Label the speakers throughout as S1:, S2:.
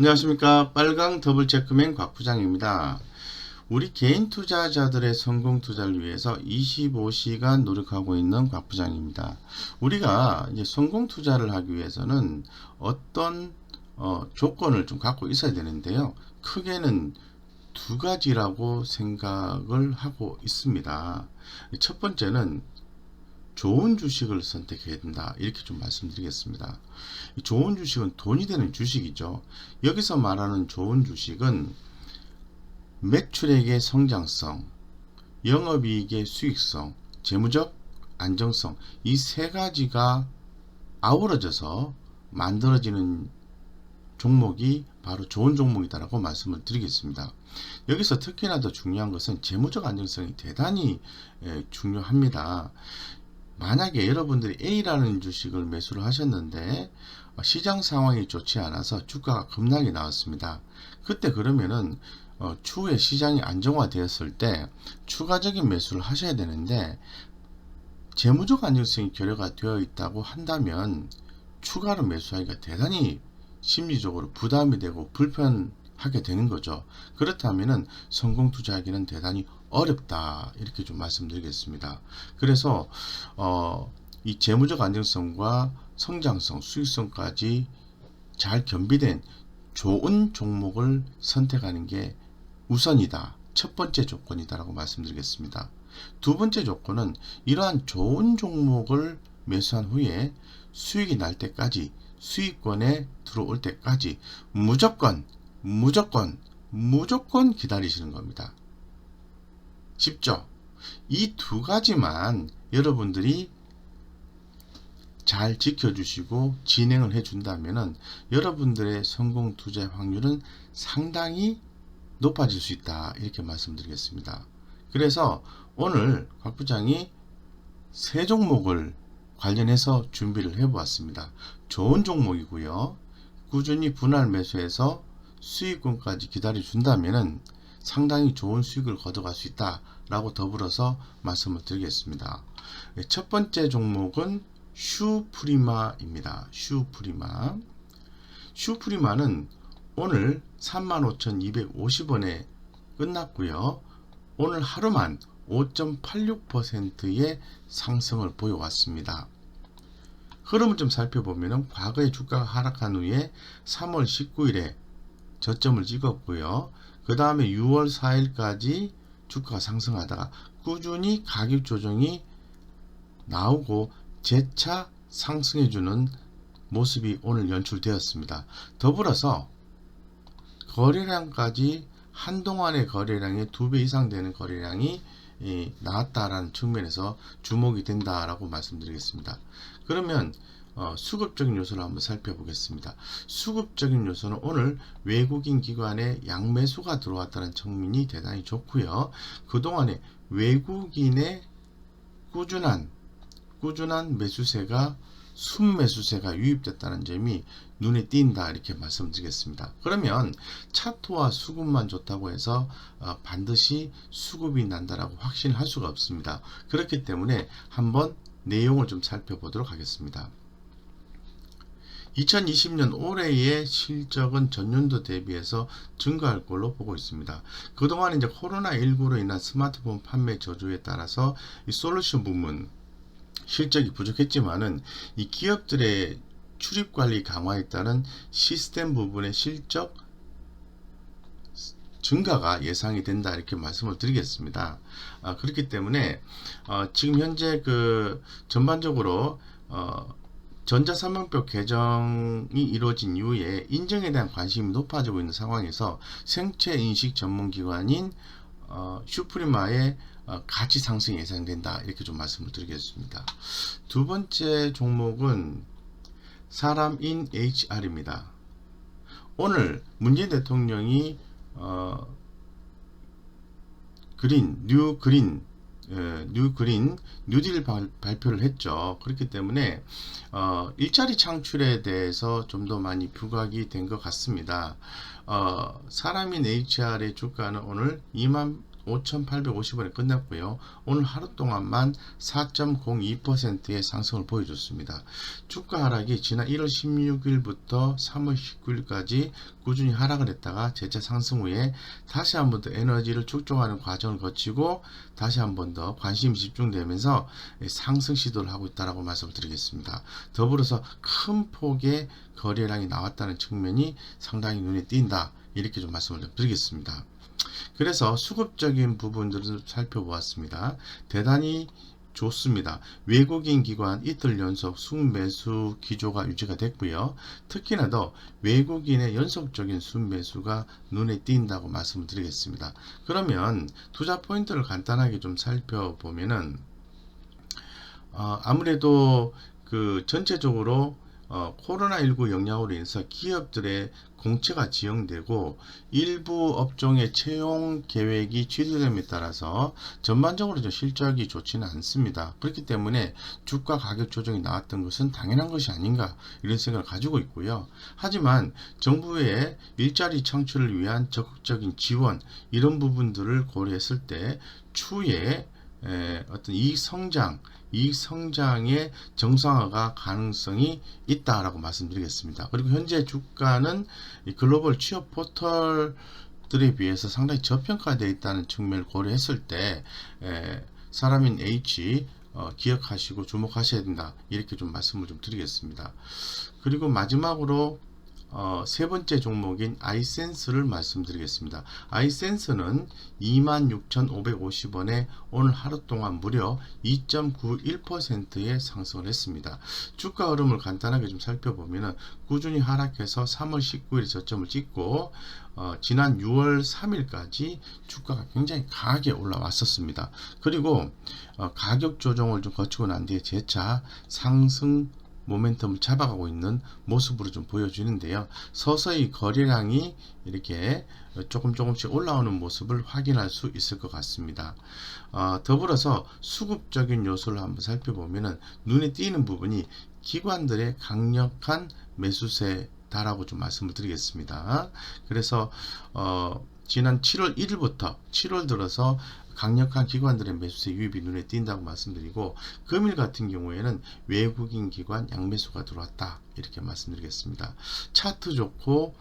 S1: 안녕하십니까. 빨강 더블 체크맨 곽 부장입니다. 우리 개인 투자자들의 성공 투자를 위해서 25시간 노력하고 있는 곽 부장입니다. 우리가 이제 성공 투자를 하기 위해서는 어떤 조건을 좀 갖고 있어야 되는데요. 크게는 두 가지라고 생각을 하고 있습니다. 첫 번째는 좋은 주식을 선택해야 된다, 이렇게 좀 말씀드리겠습니다. 좋은 주식은 돈이 되는 주식이죠. 여기서 말하는 좋은 주식은 매출액의 성장성, 영업이익의 수익성, 재무적 안정성, 이 세 가지가 아우러져서 만들어지는 종목이 바로 좋은 종목이다라고 말씀을 드리겠습니다. 여기서 특히나 더 중요한 것은 재무적 안정성이 대단히 중요합니다. 만약에 여러분들이 A라는 주식을 매수를 하셨는데 시장 상황이 좋지 않아서 주가가 급락이 나왔습니다. 그때 그러면은 추후에 시장이 안정화되었을 때 추가적인 매수를 하셔야 되는데, 재무적 안정성이 결여가 되어 있다고 한다면 추가로 매수하기가 대단히 심리적으로 부담이 되고 불편하게 되는 거죠. 그렇다면은 성공 투자하기는 대단히 어렵다, 이렇게 좀 말씀드리겠습니다. 그래서 이 재무적 안정성과 성장성, 수익성까지 잘 겸비된 좋은 종목을 선택하는 게 우선이다, 첫 번째 조건이다라고 말씀드리겠습니다. 두 번째 조건은 이러한 좋은 종목을 매수한 후에 수익이 날 때까지, 수익권에 들어올 때까지 무조건 기다리시는 겁니다. 쉽죠? 이 두 가지만 여러분들이 잘 지켜주시고 진행을 해준다면 여러분들의 성공 투자 확률은 상당히 높아질 수 있다, 이렇게 말씀드리겠습니다. 그래서 오늘 곽 부장이 세 종목을 관련해서 준비를 해보았습니다. 좋은 종목이고요. 꾸준히 분할 매수해서 수익권까지 기다려준다면 상당히 좋은 수익을 거둬갈 수 있다라고 더불어서 말씀을 드리겠습니다. 첫 번째 종목은 슈프리마입니다. 슈프리마는 오늘 35,250원에 끝났고요. 오늘 하루만 5.86%의 상승을 보여왔습니다. 흐름을 좀 살펴보면 과거에 주가가 하락한 후에 3월 19일에 저점을 찍었고요. 그 다음에 6월 4일까지 주가가 상승하다가 꾸준히 가격 조정이 나오고 재차 상승해주는 모습이 오늘 연출되었습니다. 더불어서 거래량까지 한동안의 거래량의 2배 이상 되는 거래량이 나왔다라는 측면에서 주목이 된다라고 말씀드리겠습니다. 그러면 수급적인 요소를 한번 살펴보겠습니다. 수급적인 요소는 오늘 외국인 기관의 양매수가 들어왔다는 측면이 대단히 좋고요. 그동안에 외국인의 꾸준한 매수세가, 순매수세가 유입됐다는 점이 눈에 띈다, 이렇게 말씀드리겠습니다. 그러면 차트와 수급만 좋다고 해서 반드시 수급이 난다라고 확신할 수가 없습니다. 그렇기 때문에 한번 내용을 좀 살펴보도록 하겠습니다. 2020년 올해의 실적은 전년도 대비해서 증가할 걸로 보고 있습니다. 그동안 이제 코로나19로 인한 스마트폰 판매 저조에 따라서 이 솔루션 부문 실적이 부족했지만은 이 기업들의 출입 관리 강화에 따른 시스템 부분의 실적 증가가 예상이 된다, 이렇게 말씀을 드리겠습니다. 그렇기 때문에 지금 현재 전반적으로 전자산명법 개정이 이루어진 이후에 인증에 대한 관심이 높아지고 있는 상황에서 생체인식 전문기관인 슈프리마의 가치 상승이 예상된다, 이렇게 좀 말씀을 드리겠습니다. 두 번째 종목은 사람인 HR입니다. 오늘 문재인 대통령이 뉴딜 발표를 했죠. 그렇기 때문에 일자리 창출에 대해서 좀 더 많이 부각이 된 것 같습니다. 사람인 HR의 주가는 오늘 15,850원에 끝났고요. 오늘 하루 동안만 4.02%의 상승을 보여줬습니다. 주가 하락이 지난 1월 16일부터 3월 19일까지 꾸준히 하락을 했다가 재차 상승 후에 다시 한 번 더 에너지를 축적하는 과정을 거치고 다시 한 번 더 관심이 집중되면서 상승 시도를 하고 있다고 말씀을 드리겠습니다. 더불어서 큰 폭의 거래량이 나왔다는 측면이 상당히 눈에 띈다, 이렇게 좀 말씀을 드리겠습니다. 그래서 수급적인 부분들을 살펴보았습니다. 대단히 좋습니다. 외국인 기관 이틀 연속 순매수 기조가 유지가 됐고요. 특히나 더 외국인의 연속적인 순매수가 눈에 띈다고 말씀을 드리겠습니다. 그러면 투자 포인트를 간단하게 좀 살펴보면은 아무래도 그 전체적으로 코로나19 영향으로 인해서 기업들의 공채가 지연되고 일부 업종의 채용 계획이 취소됨에 따라서 전반적으로 좀 실적이 좋지는 않습니다. 그렇기 때문에 주가 가격 조정이 나왔던 것은 당연한 것이 아닌가, 이런 생각을 가지고 있고요. 하지만 정부의 일자리 창출을 위한 적극적인 지원, 이런 부분들을 고려했을 때 추후에 어떤 이익 성장의 정상화가 가능성이 있다라고 말씀드리겠습니다. 그리고 현재 주가는 이 글로벌 취업 포털들에 비해서 상당히 저평가되어 있다는 측면을 고려했을 때 사람인 H 기억하시고 주목하셔야 된다, 이렇게 좀 말씀을 좀 드리겠습니다. 그리고 마지막으로 세 번째 종목인 아이센스를 말씀드리겠습니다. 아이센스는 26,550원에 오늘 하루 동안 무려 2.91%의 상승을 했습니다. 주가 흐름을 간단하게 좀 살펴보면 꾸준히 하락해서 3월 19일 저점을 찍고 지난 6월 3일까지 주가가 굉장히 강하게 올라왔었습니다. 그리고 가격 조정을 좀 거치고 난 뒤에 재차 상승 모멘텀을 잡아가고 있는 모습으로 좀 보여지는데요. 서서히 거래량이 이렇게 조금씩 올라오는 모습을 확인할 수 있을 것 같습니다. 더불어서 수급적인 요소를 한번 살펴보면 눈에 띄는 부분이 기관들의 강력한 매수세다라고 좀 말씀을 드리겠습니다. 그래서 지난 7월 1일부터 7월 들어서 강력한 기관들의 매수세 유입이 눈에 띈다고 말씀드리고, 금일 같은 경우에는 외국인 기관 양매수가 들어왔다, 이렇게 말씀드리겠습니다. 차트 좋고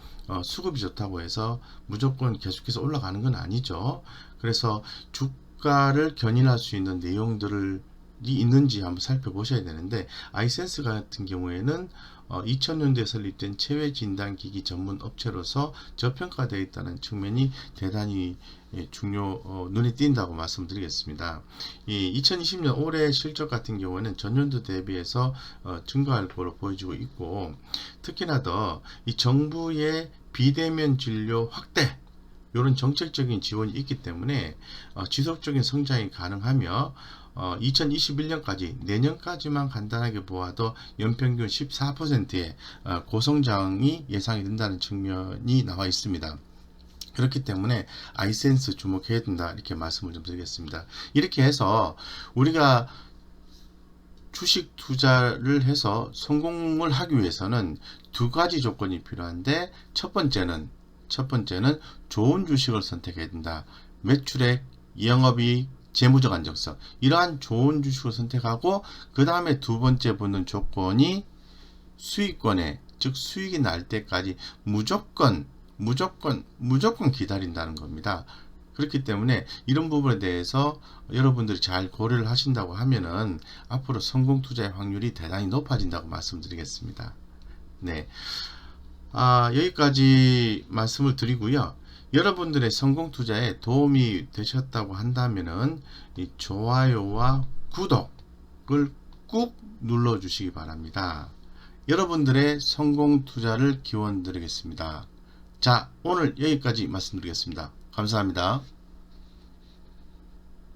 S1: 수급이 좋다고 해서 무조건 계속해서 올라가는 건 아니죠. 그래서 주가를 견인할 수 있는 내용들이 있는지 한번 살펴보셔야 되는데, 아이센스 같은 경우에는 2000년도에 설립된 체외 진단기기 전문 업체로서 저평가되어 있다는 측면이 대단히 눈에 띈다고 말씀드리겠습니다. 2020년 올해 실적 같은 경우는 전년도 대비해서 증가할 것으로 보여지고 있고, 특히나 더 이 정부의 비대면 진료 확대, 이런 정책적인 지원이 있기 때문에 지속적인 성장이 가능하며 2021년까지, 내년까지만 간단하게 보아도 연평균 14%의 고성장이 예상이 된다는 측면이 나와 있습니다. 그렇기 때문에 아이센스 주목해야 된다, 이렇게 말씀을 좀 드리겠습니다. 이렇게 해서 우리가 주식 투자를 해서 성공을 하기 위해서는 두 가지 조건이 필요한데, 첫 번째는 좋은 주식을 선택해야 된다. 매출액, 영업이익, 재무적 안정성, 이러한 좋은 주식을 선택하고, 그 다음에 두 번째 붙는 조건이 수익권에, 즉 수익이 날 때까지 무조건 기다린다는 겁니다. 그렇기 때문에 이런 부분에 대해서 여러분들이 잘 고려를 하신다고 하면은 앞으로 성공 투자의 확률이 대단히 높아진다고 말씀드리겠습니다. 네. 여기까지 말씀을 드리고요. 여러분들의 성공 투자에 도움이 되셨다고 한다면은 이 좋아요와 구독을 꾹 눌러 주시기 바랍니다. 여러분들의 성공 투자를 기원 드리겠습니다. 자, 오늘 여기까지 말씀드리겠습니다. 감사합니다.